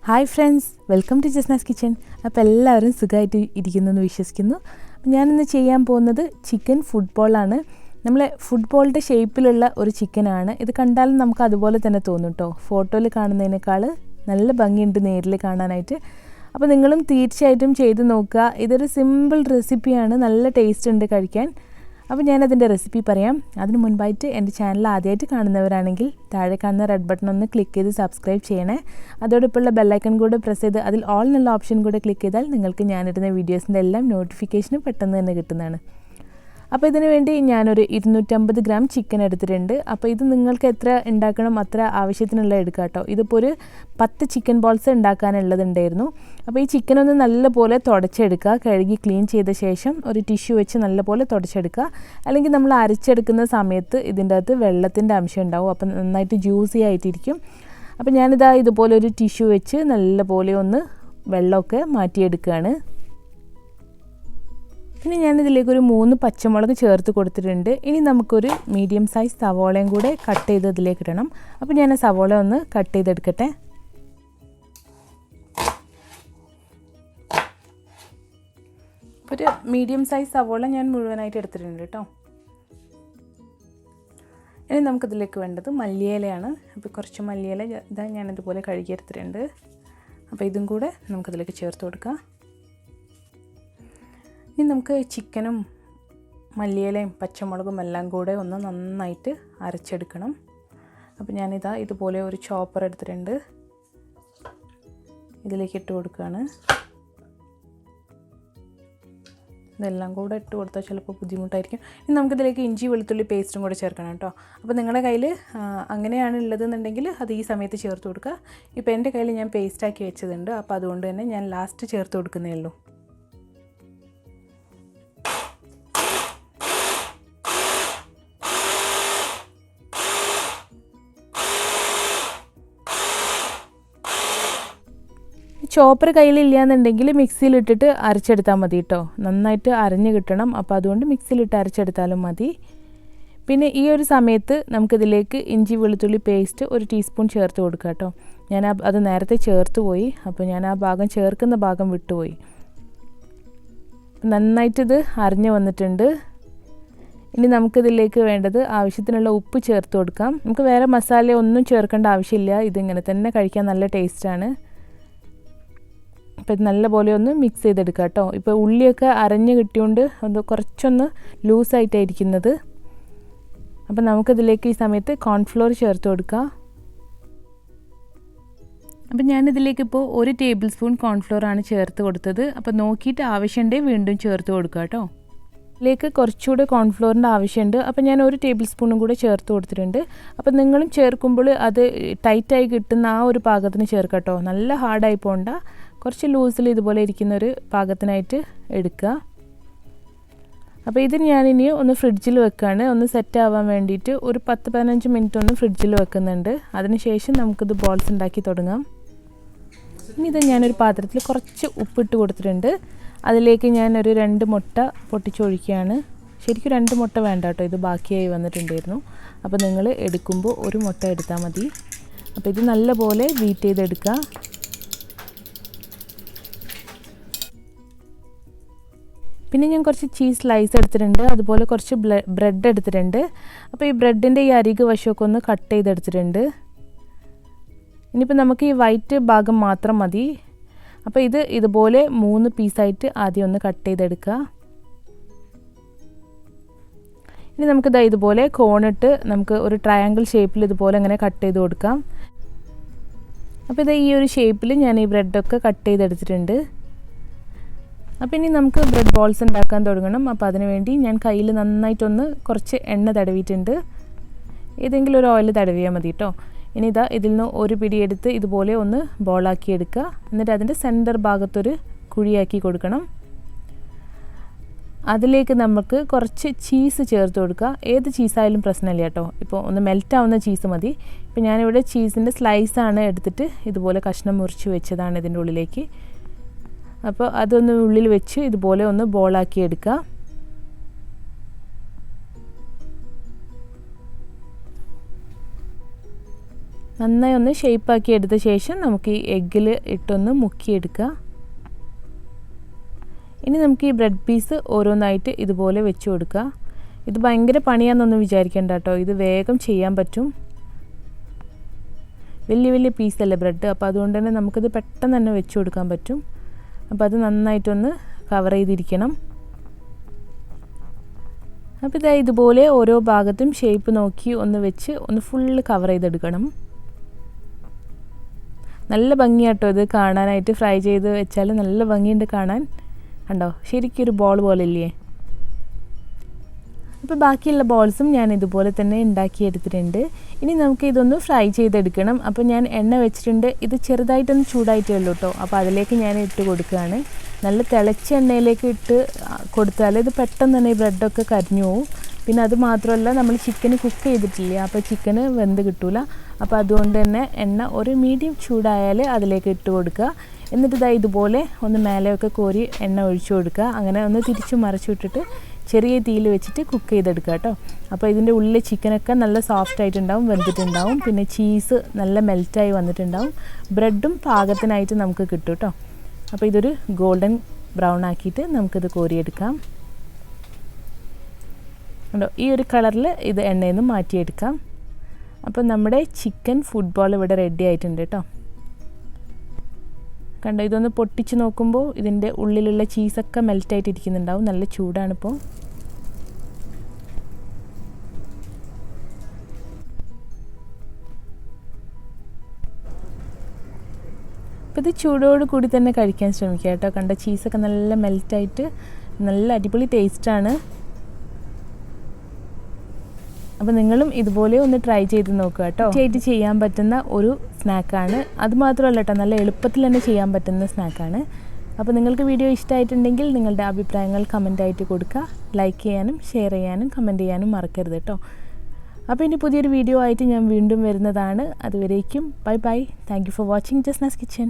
Hi friends, welcome to Jasna's kitchen. അപ്പോൾ എല്ലാവരും സുഖമായിട്ട് ഇരിക്കുന്നെന്ന് വിശ്വസിക്കുന്നു. ഞാനിന്ന് ചെയ്യാൻ പോകുന്നത് ചിക്കൻ ഫുട്ബോളാണ്. നമ്മളെ ഫുട്ബോളിൻ്റെ ഷേപ്പിലുള്ള ഒരു ചിക്കനാണ്. ഇത് കണ്ടാലും നമുക്ക് അതുപോലെ തന്നെ തോന്നും കേട്ടോ. ഫോട്ടോയിൽ കാണുന്നതിനേക്കാൾ നല്ല ഭംഗിയുണ്ട് നേരിൽ കാണാനായിട്ട്. അപ്പോൾ നിങ്ങളും തീർച്ചയായിട്ടും ചെയ്ത് നോക്കുക. ഇതൊരു സിമ്പിൾ റെസിപ്പിയാണ്, നല്ല ടേസ്റ്റ് ഉണ്ട് കഴിക്കാൻ. അപ്പോൾ ഞാനതിൻ്റെ റെസിപ്പി പറയാം. അതിന് മുൻപായിട്ട് എൻ്റെ ചാനൽ ആദ്യമായിട്ട് കാണുന്നവരാണെങ്കിൽ താഴെ കാണുന്ന റെഡ് ബട്ടൺ ഒന്ന് ക്ലിക്ക് ചെയ്ത് സബ്സ്ക്രൈബ് ചെയ്യണേ. അതോടൊപ്പമുള്ള ബെല്ലൈക്കൺ കൂടെ പ്രസ് ചെയ്ത് അതിൽ ഓൾ എന്നുള്ള ഓപ്ഷൻ കൂടെ ക്ലിക്ക് ചെയ്താൽ നിങ്ങൾക്ക് ഞാനിടുന്ന വീഡിയോസിൻ്റെ എല്ലാം നോട്ടിഫിക്കേഷനും പെട്ടെന്ന് തന്നെ കിട്ടുന്നതാണ്. അപ്പോൾ ഇതിനു വേണ്ടി ഞാനൊരു 250 ഗ്രാം ചിക്കൻ എടുത്തിട്ടുണ്ട്. അപ്പോൾ ഇത് നിങ്ങൾക്ക് എത്ര ഉണ്ടാക്കണം അത്ര ആവശ്യത്തിനുള്ള എടുക്കുക കേട്ടോ. ഇതിപ്പോൾ ഒരു 10 ചിക്കൻ ബോൾസ് ഉണ്ടാക്കാനുള്ളതുണ്ടായിരുന്നു. അപ്പോൾ ഈ ചിക്കൻ ഒന്ന് നല്ലപോലെ തുടച്ചെടുക്കുക. കഴുകി ക്ലീൻ ചെയ്ത ശേഷം ഒരു ടിഷ്യൂ വെച്ച് നല്ലപോലെ തുടച്ചെടുക്കുക. അല്ലെങ്കിൽ നമ്മൾ അരച്ചെടുക്കുന്ന സമയത്ത് ഇതിൻ്റെ അകത്ത് വെള്ളത്തിൻ്റെ അംശം ഉണ്ടാവും. അപ്പം നന്നായിട്ട് ജ്യൂസി ആയിട്ടിരിക്കും. അപ്പോൾ ഞാനിതാ ഇതുപോലെ ഒരു ടിഷ്യൂ വെച്ച് നല്ലപോലെ ഒന്ന് വെള്ളമൊക്കെ മാറ്റിയെടുക്കുകയാണ്. ഇനി ഞാനിതിലേക്ക് ഒരു 3 പച്ചമുളക് ചേർത്ത് കൊടുത്തിട്ടുണ്ട്. ഇനി നമുക്കൊരു മീഡിയം സൈസ് സവോളയും കൂടെ കട്ട് ചെയ്ത് ഇതിലേക്ക് ഇടണം. അപ്പോൾ ഞാൻ സവോള ഒന്ന് കട്ട് ചെയ്തെടുക്കട്ടെ. ഒരു മീഡിയം സൈസ് സവോള ഞാൻ മുഴുവനായിട്ട് എടുത്തിട്ടുണ്ട് കേട്ടോ. ഇനി നമുക്കിതിലേക്ക് വേണ്ടത് മല്ലിയിലയാണ്. അപ്പോൾ കുറച്ച് മല്ലിയില ഇതാ ഞാനിതുപോലെ കഴുകിയെടുത്തിട്ടുണ്ട്. അപ്പോൾ ഇതും കൂടെ നമുക്കിതിലേക്ക് ചേർത്ത് കൊടുക്കാം. ഇനി നമുക്ക് ചിക്കനും മല്ലിയിലയും പച്ചമുളകും എല്ലാം കൂടെ ഒന്ന് നന്നായിട്ട് അരച്ചെടുക്കണം. അപ്പോൾ ഞാനിതാ ഇതുപോലെ ഒരു ചോപ്പർ എടുത്തിട്ടുണ്ട്. ഇതിലേക്ക് ഇട്ട് കൊടുക്കുകയാണ്. ഇതെല്ലാം കൂടെ ഇട്ട് കൊടുത്താൽ ചിലപ്പോൾ ബുദ്ധിമുട്ടായിരിക്കും. ഇനി നമുക്കിതിലേക്ക് ഇഞ്ചി വെളുത്തുള്ളി പേസ്റ്റും കൂടെ ചേർക്കണം കേട്ടോ. അപ്പോൾ നിങ്ങളുടെ കയ്യിൽ അങ്ങനെയാണ് ഉള്ളതെന്നുണ്ടെങ്കിൽ അത് ഈ സമയത്ത് ചേർത്ത് കൊടുക്കുക. ഇപ്പോൾ എൻ്റെ കയ്യിൽ ഞാൻ പേസ്റ്റാക്കി വെച്ചതുണ്ട്. അപ്പോൾ അതുകൊണ്ട് തന്നെ ഞാൻ ലാസ്റ്റ് ചേർത്ത് കൊടുക്കുന്നേ ഉള്ളൂ. ചോപ്പർ കയ്യിലില്ല എന്നുണ്ടെങ്കിൽ മിക്സിയിലിട്ടിട്ട് അരച്ചെടുത്താൽ മതി കേട്ടോ. നന്നായിട്ട് അരഞ്ഞ് കിട്ടണം. അപ്പോൾ അതുകൊണ്ട് മിക്സിയിലിട്ട് അരച്ചെടുത്താലും മതി. പിന്നെ ഈ ഒരു സമയത്ത് നമുക്കിതിലേക്ക് ഇഞ്ചി വെളുത്തുള്ളി പേസ്റ്റ് ഒരു ടീസ്പൂൺ ചേർത്ത് കൊടുക്കുക കേട്ടോ. ഞാൻ അത് നേരത്തെ ചേർത്ത് പോയി. അപ്പോൾ ഞാൻ ആ ഭാഗം ചേർക്കുന്ന ഭാഗം വിട്ടുപോയി. നന്നായിട്ടിത് അരഞ്ഞ് വന്നിട്ടുണ്ട്. ഇനി നമുക്കിതിലേക്ക് വേണ്ടത് ആവശ്യത്തിനുള്ള ഉപ്പ് ചേർത്ത് കൊടുക്കാം. നമുക്ക് വേറെ മസാല ഒന്നും ചേർക്കേണ്ട ആവശ്യമില്ല. ഇതിങ്ങനെ തന്നെ കഴിക്കാൻ നല്ല ടേസ്റ്റാണ്. അപ്പോൾ ഇത് നല്ലപോലെ ഒന്ന് മിക്സ് ചെയ്തെടുക്കുക കേട്ടോ. ഇപ്പോൾ ഉള്ളിയൊക്കെ അരഞ്ഞ് കിട്ടിയോണ്ട് അത് കുറച്ചൊന്ന് ലൂസായിട്ടായിരിക്കുന്നത്. അപ്പോൾ നമുക്കിതിലേക്ക് ഈ സമയത്ത് കോൺഫ്ലോർ ചേർത്ത് കൊടുക്കുക. അപ്പം ഞാനിതിലേക്ക് ഇപ്പോൾ 1 ടേബിൾ സ്പൂൺ കോൺഫ്ലോറാണ് ചേർത്ത് കൊടുത്തത്. അപ്പോൾ നോക്കിയിട്ട് ആവശ്യമുണ്ടെങ്കിൽ വീണ്ടും ചേർത്ത് കൊടുക്കുക കേട്ടോ. ഇതിലേക്ക് കുറച്ചുകൂടെ കോൺഫ്ലോറിൻ്റെ ആവശ്യമുണ്ട്. അപ്പോൾ ഞാൻ 1 ടേബിൾ സ്പൂണും കൂടെ ചേർത്ത് കൊടുത്തിട്ടുണ്ട്. അപ്പോൾ നിങ്ങളും ചേർക്കുമ്പോൾ അത് ടൈറ്റായി കിട്ടുന്ന ആ ഒരു പാകത്തിന് ചേർക്കുക കേട്ടോ. നല്ല ഹാർഡായി പോകണ്ട, കുറച്ച് ലൂസിൽ ഇതുപോലെ ഇരിക്കുന്നൊരു പാകത്തിനായിട്ട് എടുക്കുക. അപ്പോൾ ഇത് ഞാനിനി ഒന്ന് ഫ്രിഡ്ജിൽ വെക്കുകയാണ്. ഒന്ന് സെറ്റ് ആവാൻ വേണ്ടിയിട്ട് ഒരു 10-15 മിനിറ്റ് ഒന്ന് ഫ്രിഡ്ജിൽ വെക്കുന്നുണ്ട്. അതിനുശേഷം നമുക്കിത് ബോൾസ് ഉണ്ടാക്കി തുടങ്ങാം. ഇനി ഇത് ഞാനൊരു പാത്രത്തിൽ കുറച്ച് ഉപ്പിട്ട് കൊടുത്തിട്ടുണ്ട്. അതിലേക്ക് ഞാനൊരു 2 മുട്ട പൊട്ടിച്ചൊഴിക്കുകയാണ്. ശരിക്കും 2 മുട്ട വേണ്ട കേട്ടോ, ഇത് ബാക്കിയായി വന്നിട്ടുണ്ടായിരുന്നു. അപ്പോൾ നിങ്ങൾ എടുക്കുമ്പോൾ 1 മുട്ട എടുത്താൽ മതി. അപ്പോൾ ഇത് നല്ലപോലെ ബീറ്റ് ചെയ്തെടുക്കുക. പിന്നെ ഞാൻ കുറച്ച് ചീസ് സ്ലൈസ് എടുത്തിട്ടുണ്ട്. അതുപോലെ കുറച്ച് ബ്രെഡ് എടുത്തിട്ടുണ്ട്. അപ്പോൾ ഈ ബ്രെഡിൻ്റെ ഈ അരികു വശമൊക്കെ ഒന്ന് കട്ട് ചെയ്തെടുത്തിട്ടുണ്ട്. ഇനിയിപ്പോൾ നമുക്ക് ഈ വൈറ്റ് ഭാഗം മാത്രം മതി. അപ്പോൾ ഇത് ഇതുപോലെ 3 പീസായിട്ട് ആദ്യം ഒന്ന് കട്ട് ചെയ്തെടുക്കുക. ഇനി നമുക്കിത് ഇതുപോലെ കോണിട്ട് നമുക്ക് ഒരു ട്രയാങ്കിൾ ഷേപ്പിൽ ഇതുപോലെ അങ്ങനെ കട്ട് ചെയ്ത് കൊടുക്കാം. അപ്പോൾ ഇത് ഈ ഒരു ഷേപ്പിൽ ഞാൻ ഈ ബ്രെഡൊക്കെ കട്ട് ചെയ്തെടുത്തിട്ടുണ്ട്. അപ്പോൾ ഇനി നമുക്ക് ബ്രെഡ് ബോൾസ് ഉണ്ടാക്കാൻ തുടങ്ങണം. അപ്പോൾ അതിനുവേണ്ടി ഞാൻ കയ്യിൽ നന്നായിട്ടൊന്ന് കുറച്ച് എണ്ണ തടവിയിട്ടുണ്ട്. ഏതെങ്കിലും ഒരു ഓയിൽ തടവിയാൽ മതി കേട്ടോ. ഇനി ഇതിൽ നിന്ന് ഒരു പിടിയെടുത്ത് ഇതുപോലെ ഒന്ന് ബോളാക്കി എടുക്കുക. എന്നിട്ട് അതിൻ്റെ സെൻറ്റർ ഭാഗത്തൊരു കുഴിയാക്കി കൊടുക്കണം. അതിലേക്ക് നമുക്ക് കുറച്ച് ചീസ് ചേർത്ത് കൊടുക്കുക. ഏത് ചീസായാലും പ്രശ്നമില്ല കേട്ടോ. ഇപ്പോൾ ഒന്ന് മെൽറ്റാവുന്ന ചീസ് മതി. ഇപ്പോൾ ഞാനിവിടെ ചീസിൻ്റെ സ്ലൈസാണ് എടുത്തിട്ട് ഇതുപോലെ കഷ്ണം മുറിച്ച് വെച്ചതാണ് ഇതിൻ്റെ ഉള്ളിലേക്ക്. അപ്പോൾ അതൊന്ന് ഉള്ളിൽ വെച്ച് ഇതുപോലെ ഒന്ന് ബോളാക്കി എടുക്കുക. നന്നായി ഒന്ന് ഷേപ്പാക്കി എടുത്ത ശേഷം നമുക്ക് ഈ എഗ്ഗിൽ ഇട്ടൊന്ന് മുക്കിയെടുക്കുക. ഇനി നമുക്ക് ഈ ബ്രെഡ് പീസ് ഓരോന്നായിട്ട് ഇതുപോലെ വെച്ച് കൊടുക്കുക. ഇത് ഭയങ്കര പണിയാണെന്നൊന്നും വിചാരിക്കേണ്ട കേട്ടോ, ഇത് വേഗം ചെയ്യാൻ പറ്റും. വലിയ വലിയ പീസല്ലേ ബ്രെഡ്, അപ്പോൾ അതുകൊണ്ട് തന്നെ നമുക്കിത് പെട്ടെന്ന് തന്നെ വെച്ച് കൊടുക്കാൻ പറ്റും. അപ്പോൾ അത് നന്നായിട്ടൊന്ന് കവർ ചെയ്തിരിക്കണം. അപ്പോൾ ഇതാ ഇതുപോലെ ഓരോ ഭാഗത്തും ഷേപ്പ് നോക്കി ഒന്ന് വെച്ച് ഒന്ന് ഫുള്ള് കവർ ചെയ്തെടുക്കണം. നല്ല ഭംഗിയാട്ടോ ഇത് കാണാനായിട്ട്. ഫ്രൈ ചെയ്ത് വെച്ചാൽ നല്ല ഭംഗിയുണ്ട് കാണാൻ. കണ്ടോ, ശരിക്കും ഒരു ബോൾ പോലെ ഇല്ലേ? അപ്പോൾ ബാക്കിയുള്ള ബോൾസും ഞാൻ ഇതുപോലെ തന്നെ ഉണ്ടാക്കിയെടുത്തിട്ടുണ്ട്. ഇനി നമുക്ക് ഇതൊന്ന് ഫ്രൈ ചെയ്തെടുക്കണം. അപ്പോൾ ഞാൻ എണ്ണ വെച്ചിട്ടുണ്ട്. ഇത് ചെറുതായിട്ടൊന്ന് ചൂടായിട്ടേ ഉള്ളൂ കേട്ടോ. അപ്പോൾ അതിലേക്ക് ഞാൻ ഇട്ട് കൊടുക്കുകയാണ്. നല്ല തിളച്ച എണ്ണയിലേക്ക് ഇട്ട് കൊടുത്താൽ ഇത് പെട്ടെന്ന് തന്നെ ഈ ബ്രെഡൊക്കെ കരിഞ്ഞു പോവും. പിന്നെ അത് മാത്രമല്ല, നമ്മൾ ചിക്കൻ കുക്ക് ചെയ്തിട്ടില്ല, അപ്പോൾ ചിക്കന് വെന്ത് കിട്ടൂല. അപ്പോൾ അതുകൊണ്ട് തന്നെ എണ്ണ ഒരു മീഡിയം ചൂടായാൽ അതിലേക്ക് ഇട്ട് കൊടുക്കുക. എന്നിട്ട് ഇതാ ഇതുപോലെ ഒന്ന് മേലെയൊക്കെ കോരി എണ്ണ ഒഴിച്ചു കൊടുക്കുക. അങ്ങനെ ഒന്ന് തിരിച്ചു മറിച്ചു വിട്ടിട്ട് ചെറിയ തീയിൽ വെച്ചിട്ട് കുക്ക് ചെയ്തെടുക്കുക കേട്ടോ. അപ്പോൾ ഇതിൻ്റെ ഉള്ളിൽ ചിക്കനൊക്കെ നല്ല സോഫ്റ്റ് ആയിട്ടുണ്ടാവും, വെന്തിട്ടുണ്ടാവും. പിന്നെ ചീസ് നല്ല മെൽറ്റായി വന്നിട്ടുണ്ടാവും. ബ്രെഡും പാകത്തിനായിട്ട് നമുക്ക് കിട്ടും കേട്ടോ. അപ്പോൾ ഇതൊരു ഗോൾഡൻ ബ്രൗൺ ആക്കിയിട്ട് നമുക്കിത് കോരിയെടുക്കാം. കണ്ടോ, ഈ ഒരു കളറിൽ ഇത് എണ്ണയിൽ നിന്ന് മാറ്റിയെടുക്കാം. അപ്പോൾ നമ്മുടെ ചിക്കൻ ഫുട്ബോൾ ഇവിടെ റെഡി ആയിട്ടുണ്ട് കേട്ടോ. കണ്ടോ, ഇതൊന്ന് പൊട്ടിച്ച് നോക്കുമ്പോൾ ഇതിൻ്റെ ഉള്ളിലുള്ള ചീസൊക്കെ മെൽറ്റായിട്ട് ഇരിക്കുന്നുണ്ടാവും. നല്ല ചൂടാണിപ്പോൾ. അപ്പോൾ ഇത് ചൂടോട് കൂടി തന്നെ കഴിക്കാൻ ശ്രമിക്കുക കേട്ടോ. കണ്ട ചീസൊക്കെ നല്ല മെൽറ്റായിട്ട് നല്ല അടിപൊളി ടേസ്റ്റാണ്. അപ്പോൾ നിങ്ങളും ഇതുപോലെ ഒന്ന് ട്രൈ ചെയ്ത് നോക്കുക കേട്ടോ. ആയിട്ട് ചെയ്യാൻ പറ്റുന്ന ഒരു സ്നാക്കാണ്. അതുമാത്രമല്ല കേട്ടോ, നല്ല എളുപ്പത്തിൽ തന്നെ ചെയ്യാൻ പറ്റുന്ന സ്നാക്കാണ്. അപ്പോൾ നിങ്ങൾക്ക് വീഡിയോ ഇഷ്ടമായിട്ടുണ്ടെങ്കിൽ നിങ്ങളുടെ അഭിപ്രായങ്ങൾ കമൻറ്റായിട്ട് കൊടുക്കുക. ലൈക്ക് ചെയ്യാനും ഷെയർ ചെയ്യാനും കമൻറ്റ് ചെയ്യാനും മറക്കരുത് കേട്ടോ. അപ്പോൾ ഇനി പുതിയൊരു വീഡിയോ ആയിട്ട് ഞാൻ വീണ്ടും വരുന്നതാണ്. അതുവരേക്കും bye bye. Thank you for watching Jasna's kitchen.